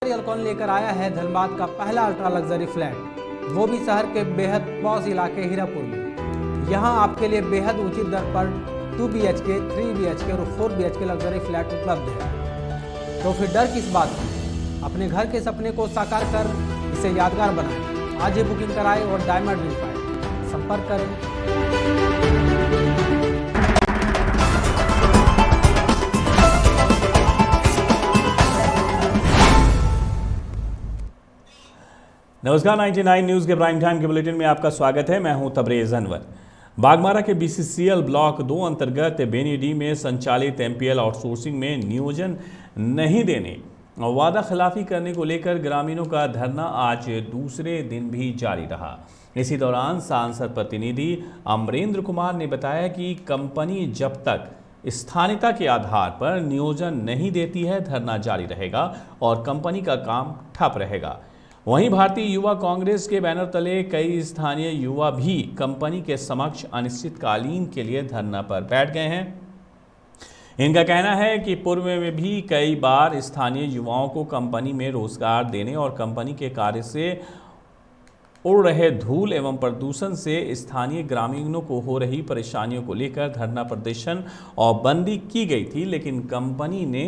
कौन लेकर आया है धनबाद का पहला अल्ट्रा लग्जरी फ्लैट, वो भी शहर के बेहद पॉश इलाके हीरापुर में। यहाँ आपके लिए बेहद उचित दर पर 2 BHK, 3 BHK और 4 BHK लग्जरी फ्लैट उपलब्ध है। तो फिर डर किस बात की? अपने घर के सपने को साकार कर इसे यादगार बनाएं। आज ही बुकिंग कराएं और डायमंड मिल पाए। संपर्क करें। नमस्कार, 99 न्यूज़ के प्राइम टाइम के बुलेटिन में आपका स्वागत है। मैं हूं तबरेज अनवर। बागमारा के BCCL ब्लॉक 2 अंतर्गत बेनीडी में संचालित MPL आउटसोर्सिंग में नियोजन नहीं देने और वादा खिलाफी करने को लेकर ग्रामीणों का धरना आज दूसरे दिन भी जारी रहा। इसी दौरान सांसद प्रतिनिधि अमरेंद्र कुमार ने बताया कि कंपनी जब तक स्थानीयता के आधार पर नियोजन नहीं देती है, धरना जारी रहेगा और कंपनी का काम ठप रहेगा। वहीं भारतीय युवा कांग्रेस के बैनर तले कई स्थानीय युवा भी कंपनी के समक्ष अनिश्चितकालीन के लिए धरना पर बैठ गए हैं। इनका कहना है कि पूर्व में भी कई बार स्थानीय युवाओं को कंपनी में रोजगार देने और कंपनी के कार्य से उड़ रहे धूल एवं प्रदूषण से स्थानीय ग्रामीणों को हो रही परेशानियों को लेकर धरना प्रदर्शन और बंदी की गई थी, लेकिन कंपनी ने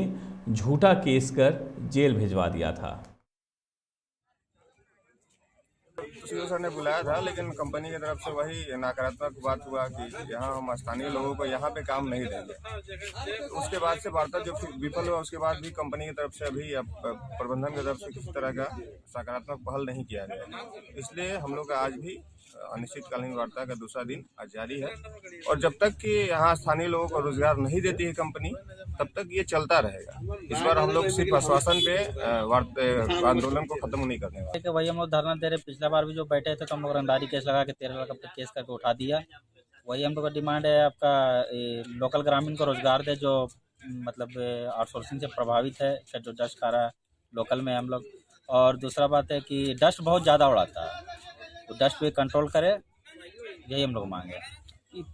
झूठा केस कर जेल भिजवा दिया था। सीओ सर ने बुलाया था, लेकिन कंपनी की तरफ से वही नकारात्मक बात हुआ कि यहाँ हम स्थानीय लोगों को यहाँ पे काम नहीं देंगे। उसके बाद से वार्ता जो विफल हुआ, उसके बाद भी कंपनी की तरफ से अभी प्रबंधन की तरफ से किसी तरह का सकारात्मक पहल नहीं किया गया। इसलिए हम लोग का आज भी अनिश्चितकालीन वार्ता का दूसरा दिन आज जारी है और जब तक कि यहाँ स्थानीय लोगों को रोजगार नहीं देती है कंपनी, तब तक ये चलता रहेगा। इस बार हम लोग सिर्फ आश्वासन पे आंदोलन को खत्म नहीं करने वाले। वही हम लोग धरना दे रहे। पिछला बार भी जो बैठे थे तो हम लोग रंगदारी केस लगा के 13 लाख रुपये केस करके उठा दिया। वही हम लोग का डिमांड है, आपका लोकल ग्रामीण को रोजगार दे जो मतलब आउटसोर्सिंग से प्रभावित है, जो डस्ट खा रहा है लोकल में हम लोग। और दूसरा बात है कि डस्ट बहुत ज़्यादा उड़ाता है, तो डस्ट पे कंट्रोल करे, यही हम लोग मांगे।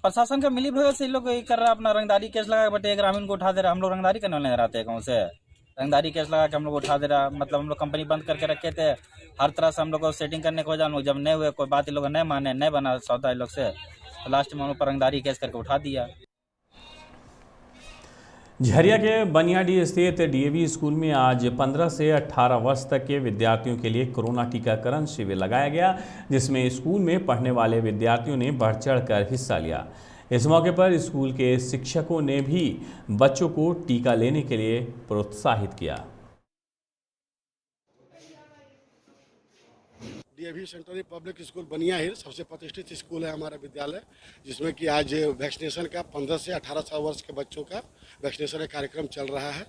प्रशासन का मिली भगत से लोग कर रहा है, अपना रंगदारी केस लगा बट एक ग्रामीण को उठा दे रहा। हम लोग रंगदारी करने वाले रहते हैं गाँव से, रंगदारी केस लगा के हम लोग उठा दे रहा। मतलब हम लोग कंपनी बंद करके रखे थे, हर तरह से हम लोग को सेटिंग करने को जान, जब नहीं हुए कोई बात, ये लोग नहीं माने, नहीं बना सौदा इन लोग से, तो लास्ट में हम लोग पर रंगदारी केस करके उठा दिया। झरिया के बनियाडी स्थित DAV स्कूल में आज 15 से 18 वर्ष तक के विद्यार्थियों के लिए कोरोना टीकाकरण शिविर लगाया गया, जिसमें स्कूल में पढ़ने वाले विद्यार्थियों ने बढ़ चढ़कर हिस्सा लिया। इस मौके पर स्कूल के शिक्षकों ने भी बच्चों को टीका लेने के लिए प्रोत्साहित किया। DAV सेंट्रल पब्लिक स्कूल बनियाहिर सबसे प्रतिष्ठित स्कूल है हमारा विद्यालय, जिसमें कि आज वैक्सीनेशन का 15 से 18 वर्ष के बच्चों का वैक्सीनेशन का कार्यक्रम चल रहा है।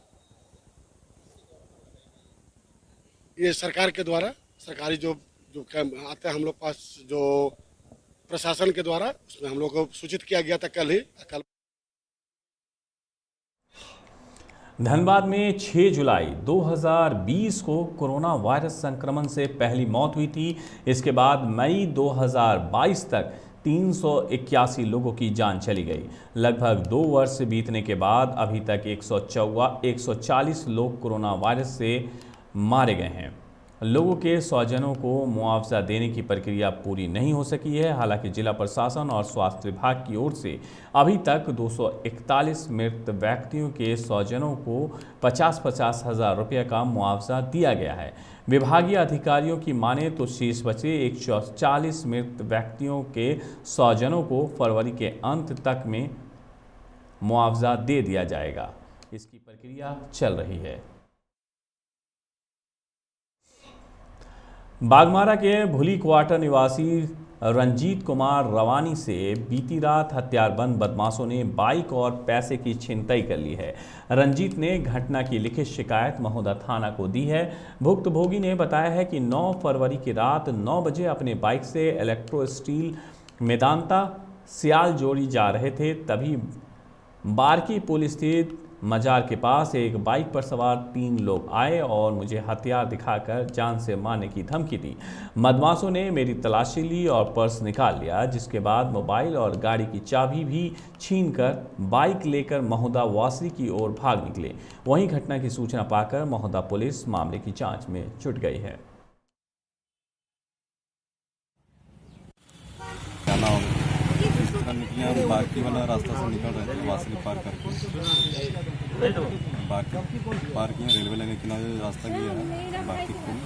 ये सरकार के द्वारा, सरकारी जो आते हैं हम लोग पास, जो प्रशासन के द्वारा, उसमें हम लोग को सूचित किया गया था कल। धनबाद में 6 जुलाई 2020 को कोरोना वायरस संक्रमण से पहली मौत हुई थी। इसके बाद मई 2022 तक 381 लोगों की जान चली गई। लगभग 2 वर्ष बीतने के बाद अभी तक 140 लोग कोरोना वायरस से मारे गए हैं। लोगों के स्वजनों को मुआवजा देने की प्रक्रिया पूरी नहीं हो सकी है। हालांकि जिला प्रशासन और स्वास्थ्य विभाग की ओर से अभी तक 241 मृत व्यक्तियों के स्वजनों को 50-50 हज़ार रुपये का मुआवजा दिया गया है। विभागीय अधिकारियों की माने तो शेष बचे 140 मृत व्यक्तियों के स्वजनों को फरवरी के अंत तक में मुआवजा दे दिया जाएगा। इसकी प्रक्रिया चल रही है। बागमारा के भुली क्वार्टर निवासी रंजीत कुमार रवानी से बीती रात हथियारबंद बदमाशों ने बाइक और पैसे की छिनतई कर ली है। रंजीत ने घटना की लिखित शिकायत महोदा थाना को दी है। भुक्तभोगी ने बताया है कि 9 फरवरी की रात 9 बजे अपने बाइक से इलेक्ट्रो स्टील मेदांता सियाल जोड़ी जा रहे थे, तभी बारकी पुल स्थित मजार के पास एक बाइक पर सवार 3 लोग आए और मुझे हथियार दिखाकर जान से मारने की धमकी दी। बदमाशों ने मेरी तलाशी ली और पर्स निकाल लिया, जिसके बाद मोबाइल और गाड़ी की चाबी भी छीनकर बाइक लेकर महोदा वासरी की ओर भाग निकले। वहीं घटना की सूचना पाकर महोदा पुलिस मामले की जांच में जुट गई है। निकले हम बाकी वाला रास्ता से निकल रहे थे, वासली पार करके बाकी पार किए, रेलवे लाइन के किनारे रास्ता गया है बाकी पुल,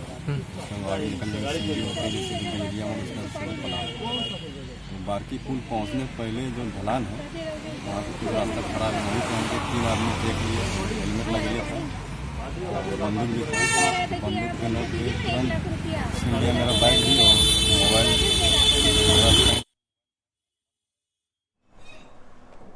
गाड़ी निकलने की सीढ़ी होती है जैसे कि एरिया में उसका पला। बाकी पुल पहुंचने पहले जो ढलान है वहाँ पर कुछ रास्ता खराब है, वहीं पर हमको 3 आदमी देख लिए, हेलमेट लगे था, बंदूक भी था, बंदूक के नोट पे तुरंत छीन लिया मेरा बाइक भी और मोबाइल।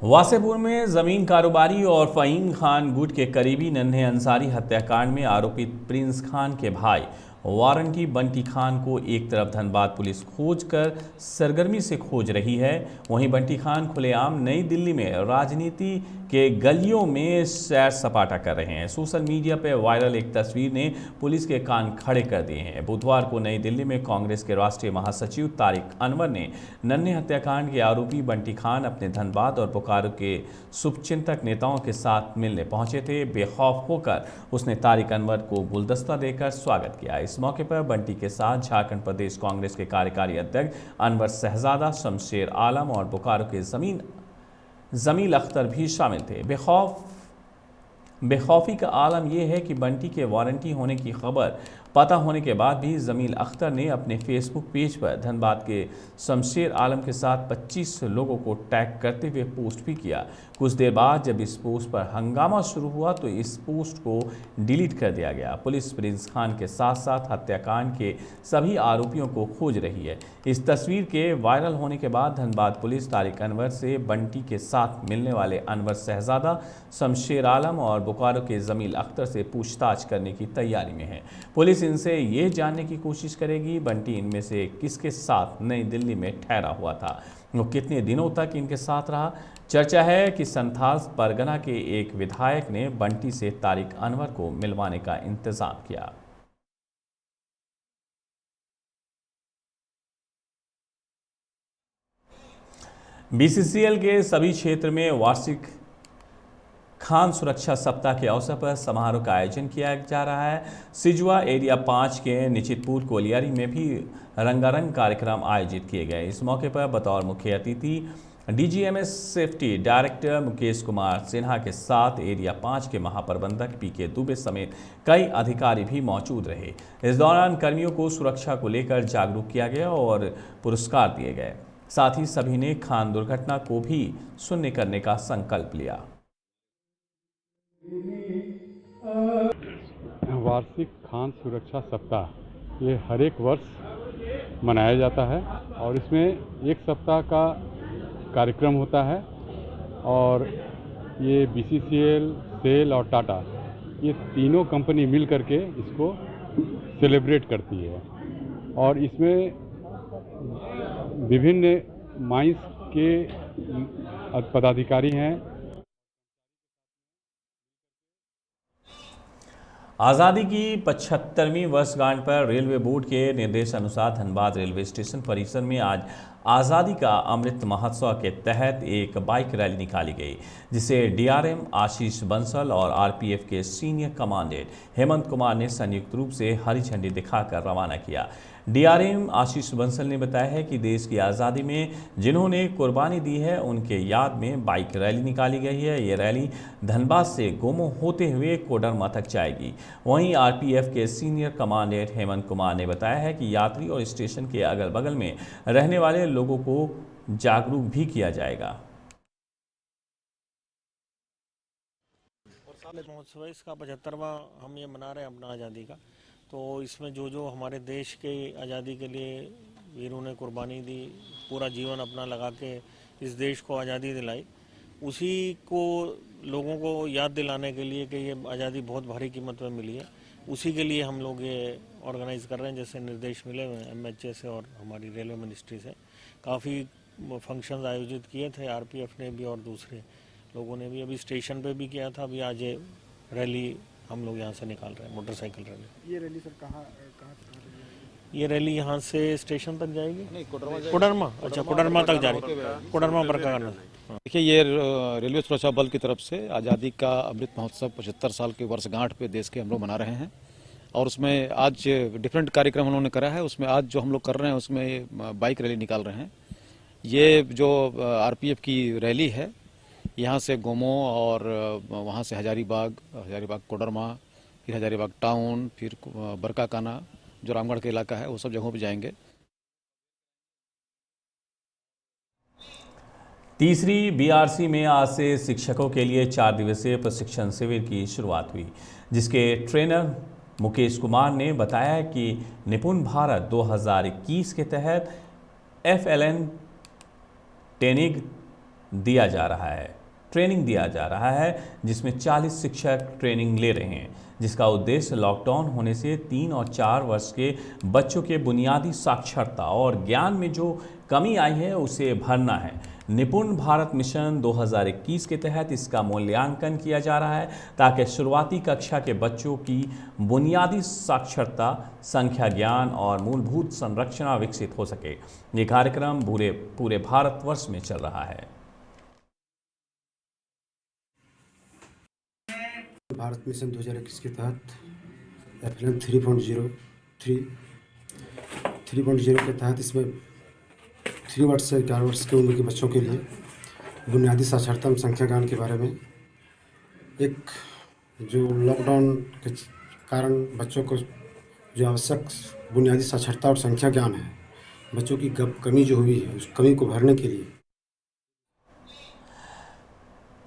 वासेपुर में जमीन कारोबारी और फहीम खान गुट के करीबी नन्हे अंसारी हत्याकांड में आरोपित प्रिंस खान के भाई वारंटी बंटी खान को एक तरफ धनबाद पुलिस खोज कर सरगर्मी से खोज रही है, वहीं बंटी खान खुलेआम नई दिल्ली में राजनीति के गलियों में सैर सपाटा कर रहे हैं। सोशल मीडिया पर वायरल एक तस्वीर ने पुलिस के कान खड़े कर दिए हैं। बुधवार को नई दिल्ली में कांग्रेस के राष्ट्रीय महासचिव तारिक अनवर ने नन्हे हत्याकांड के आरोपी बंटी खान अपने धनबाद और बोकारो के शुभचिंतक नेताओं के साथ मिलने पहुंचे थे। बेखौफ होकर उसने तारिक अनवर को गुलदस्ता देकर स्वागत किया। इस मौके पर बंटी के साथ झारखंड प्रदेश कांग्रेस के कार्यकारी अध्यक्ष अनवर शहजादा, शमशेर आलम और बोकारो के जमील अख्तर भी शामिल थे। बेखौफी का आलम यह है कि बंटी के वारंटी होने की खबर पता होने के बाद भी जमील अख्तर ने अपने फेसबुक पेज पर धनबाद के शमशेर आलम के साथ 25 लोगों को टैग करते हुए पोस्ट भी किया। कुछ देर बाद जब इस पोस्ट पर हंगामा शुरू हुआ तो इस पोस्ट को डिलीट कर दिया गया। पुलिस प्रिंस खान के साथ साथ हत्याकांड के सभी आरोपियों को खोज रही है। इस तस्वीर के वायरल होने के बाद धनबाद पुलिस तारिक अनवर से बंटी के साथ मिलने वाले अनवर शहजादा, शमशेर आलम और बोकारो के जमील अख्तर से पूछताछ करने की तैयारी में है। पुलिस इनसे ये जानने की कोशिश करेगी बंटी इनमें से किसके साथ नई दिल्ली में ठहरा हुआ था, वो कितने दिनों तक इनके साथ रहा। चर्चा है कि संथाल परगना के एक विधायक ने बंटी से तारिक अनवर को मिलवाने का इंतजाम किया। बीसीसीएल के सभी क्षेत्र में वार्षिक खान सुरक्षा सप्ताह के अवसर पर समारोह का आयोजन किया जा रहा है। सिजुआ एरिया 5 के निचितपुर कोलियारी में भी रंगारंग कार्यक्रम आयोजित किए गए। इस मौके पर बतौर मुख्य अतिथि DGMS safety director Mukesh Kumar Sinha के साथ एरिया 5 के महाप्रबंधक पीके दुबे समेत कई अधिकारी भी मौजूद रहे। इस दौरान कर्मियों को सुरक्षा को लेकर जागरूक किया गया और पुरस्कार दिए गए। साथ ही सभी ने खान दुर्घटना को भी शून्य करने का संकल्प लिया। वार्षिक खान सुरक्षा सप्ताह ये हर एक वर्ष मनाया जाता है और इसमें एक सप्ताह का कार्यक्रम होता है और ये बीसीसीएल, सेल और टाटा ये तीनों कंपनी मिल करके इसको सेलिब्रेट करती है और इसमें विभिन्न माइंस के पदाधिकारी हैं। आज़ादी की 75वीं वर्षगांठ पर रेलवे बोर्ड के निर्देशानुसार धनबाद रेलवे स्टेशन परिसर में आज आज़ादी का अमृत महोत्सव के तहत एक बाइक रैली निकाली गई, जिसे डीआरएम आशीष बंसल और आरपीएफ के सीनियर कमांडेंट हेमंत कुमार ने संयुक्त रूप से हरी झंडी दिखाकर रवाना किया। डीआरएम आशीष बंसल ने बताया है कि देश की आज़ादी में जिन्होंने कुर्बानी दी है उनके याद में बाइक रैली निकाली गई है। ये रैली धनबाद से गोमो होते हुए कोडरमा तक जाएगी। वहीं आरपीएफ के सीनियर कमांडेंट हेमंत कुमार ने बताया है कि यात्री और स्टेशन के अगल बगल में रहने वाले लोगों को जागरूक भी किया जाएगा। महोत्सव इसका 75वां हम ये मना रहे हैं अपना आज़ादी का। तो इसमें जो हमारे देश के आज़ादी के लिए वीरों ने कुर्बानी दी, पूरा जीवन अपना लगा के इस देश को आज़ादी दिलाई, उसी को लोगों को याद दिलाने के लिए कि ये आज़ादी बहुत भारी कीमत में मिली है, उसी के लिए हम लोग ये ऑर्गेनाइज़ कर रहे हैं। जैसे निर्देश मिले हुए हैं एमएचए से और हमारी रेलवे मिनिस्ट्री से, काफ़ी फंक्शंस आयोजित किए थे आरपीएफ ने भी और दूसरे लोगों ने भी अभी स्टेशन पे भी किया था। अभी आज ये रैली हम लोग यहाँ से निकाल रहे हैं, मोटरसाइकिल रैली। ये रैली सर कहाँ ये रैली यहाँ से स्टेशन तक जाएगी, कोडरमा। अच्छा, कोडरमा तक जा रही है, कोडरमा बरकाना। देखिए, ये रेलवे सुरक्षा बल की तरफ से आज़ादी का अमृत महोत्सव 75 साल की वर्षगांठ पे देश के हम लोग मना रहे हैं और उसमें आज डिफरेंट कार्यक्रम उन्होंने करा है। उसमें आज जो हम लोग कर रहे हैं उसमें बाइक रैली निकाल रहे हैं। ये जो आरपीएफ की रैली है, यहाँ से गोमो और वहाँ से हजारीबाग कोडरमा, फिर हजारीबाग टाउन, फिर बरकाकाना जो रामगढ़ का इलाका है, वो सब जगहों पे जाएंगे। तीसरी बीआरसी में आज से शिक्षकों के लिए 4 दिवसीय प्रशिक्षण शिविर की शुरुआत हुई, जिसके ट्रेनर मुकेश कुमार ने बताया कि निपुण भारत 2021 के तहत FLN ट्रेनिंग दिया जा रहा है, जिसमें 40 शिक्षक ट्रेनिंग ले रहे हैं, जिसका उद्देश्य लॉकडाउन होने से 3 और 4 वर्ष के बच्चों के बुनियादी साक्षरता और ज्ञान में जो कमी आई है उसे भरना है। निपुण भारत मिशन 2021 के तहत इसका मूल्यांकन किया जा रहा है ताकि शुरुआती कक्षा के बच्चों की बुनियादी साक्षरता, संख्या ज्ञान और मूलभूत संरचना विकसित हो सके। ये कार्यक्रम पूरे भारतवर्ष में चल रहा है। भारत मिशन 2021 के तहत FLN 3.0 के तहत इसमें 3 वर्ष से 11 वर्ष की उम्र के बच्चों के लिए बुनियादी साक्षरता एवं संख्या ज्ञान के बारे में, एक जो लॉकडाउन के कारण बच्चों को जो आवश्यक बुनियादी साक्षरता और संख्या ज्ञान है, बच्चों की कमी जो हुई है उस कमी को भरने के लिए।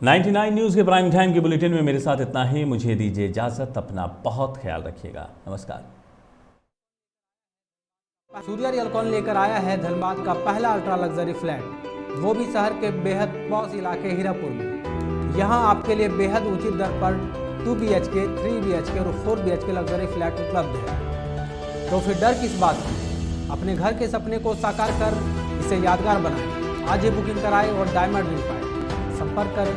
99 न्यूज़ के प्राइम टाइम के बुलेटिन में मेरे साथ इतना ही। मुझे दीजिए इजाज़त, अपना बहुत ख्याल रखिएगा। नमस्कार। सूर्या रियलकॉन लेकर आया है धनबाद का पहला अल्ट्रा लग्जरी फ्लैट, वो भी शहर के बेहद पॉश इलाके हीरापुर में। यहाँ आपके लिए बेहद उचित दर पर 2 BHK, 3 BHK और 4 BHK लग्जरी फ्लैट उपलब्ध है। तो फिर डर किस बात की? अपने घर के सपने को साकार कर इसे यादगार बनाएं। आज ही बुकिंग कराएं और डायमंड मिल पाए। संपर्क करें